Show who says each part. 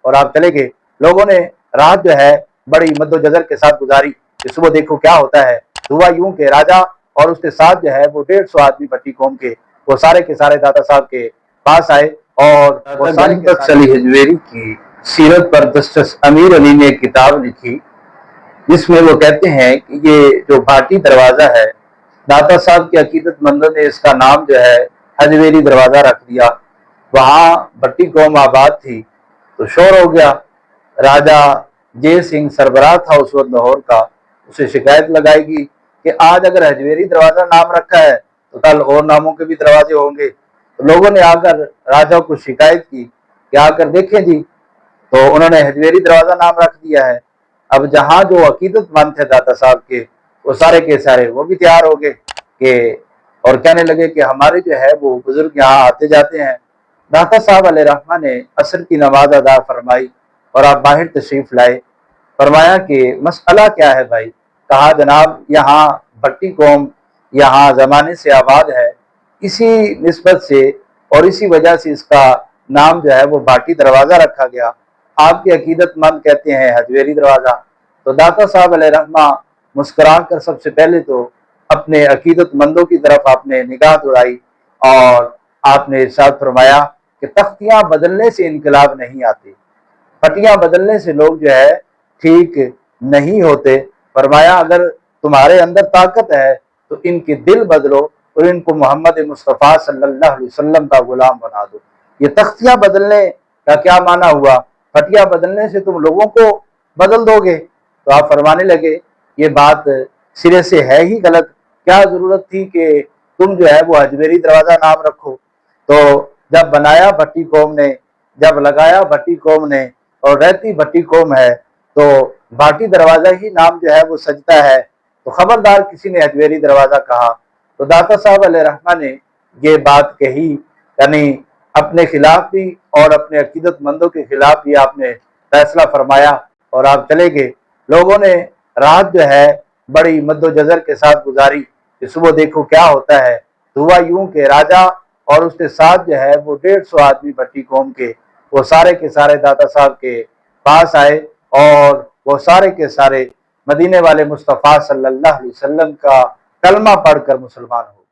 Speaker 1: اور आप चले गए। लोगों ने रात जो है बड़ी मद्दोजहर के साथ गुजारी कि सुबह देखो क्या होता है। हुआ यूं कि राजा और उसके साथ जो है वो 150 आदमी भट्टी कौम के वो सारे के सारे दाता साहब के पास आए और वो सारे के सारे अली हजवेरी की सीरत पर जस्टिस अमीर अली ने एक किताब लिखी, जिसमें वो कहते हैं कि ये जो भाटी दरवाजा है, दाता साहब के अकीदतमंदों ने इसका नाम जो है हजवेरी दरवाजा रख दिया। वहां भट्टी कौम आबाद थी तो शोर हो गया। राजा जय सिंह सरबराह था उस वक्त लाहौर का, उसे शिकायत लगाएगी कि आज अगर हजवेरी दरवाजा नाम रखा है तो कल और नामों के भी दरवाजे होंगे। तो लोगों ने आकर राजा को शिकायत की कि आकर देखें जी, तो उन्होंने हजवेरी दरवाजा नाम रख दिया है। अब जहां जो अकीदतमंद थे दाता साहब के, वो सारे के सारे वो भी तैयार हो गए कि और कहने लगे कि हमारे जो है वो बुजुर्ग यहाँ आते जाते हैं। दाता साहब अलैहि रहमा ने असर की नमाज अदा फरमाई और आप बाहर तशरीफ लाए। फरमाया कि मसला क्या है भाई? कहा जनाब यहाँ भट्टी कौम यहाँ जमाने से आबाद है, इसी निस्बत से और इसी वजह से इसका नाम जो है वो भाटी दरवाजा रखा गया। आपके अकीदतमंद कहते हैं हजवेरी दरवाजा। तो दाता साहब अलैहि रहमा मुस्कुरा कर सबसे पहले तो अपने अकीदतमंदों की तरफ आपने निगाह दौड़ाई और आपने इरशाद फरमाया कि तख्तियां बदलने से इनकलाब नहीं आते, पटियां बदलने से लोग जो है ठीक नहीं होते। फरमाया अगर तुम्हारे अंदर ताकत है तो इनके दिल बदलो और इनको मोहम्मद मुस्तफ़ा सल्लल्लाहु अलैहि वसल्लम का गुलाम बना दो। ये तख्तियां बदलने का क्या माना हुआ? पटियां बदलने से तुम लोगों को बदल दोगे। तो आप फरमाने लगे ये बात सिरे से है ही गलत, क्या जरूरत थी कि तुम जो है वो हजवेरी दरवाजा नाम रखो। तो जब बनाया भट्टी कौम ने, जब लगाया भट्टी कौम ने और रहती भट्टी कौम है तो भाटी दरवाजा ही नाम जो है वो सजता है। तो खबरदार किसी ने हजवेरी दरवाजा कहा तो दाता साहब अलैहि रहमा ने ये बात कही, यानी अपने खिलाफ भी और अपने अकीदतमंदों के खिलाफ भी आपने फैसला फरमाया और आप चले गए। लोगों ने रात जो है बड़ी मद्दोजहर के साथ गुजारी कि सुबह देखो क्या होता है। हुआ यूं कि राजा और उसके साथ जो है वो 150 आदमी भट्टी कौम के वो सारे के सारे दाता साहब के पास आए और वो सारे के सारे मदीने वाले मुस्तफ़ा सल्लल्लाहु अलैहि वसल्लम का कलमा पढ़कर मुसलमान हो।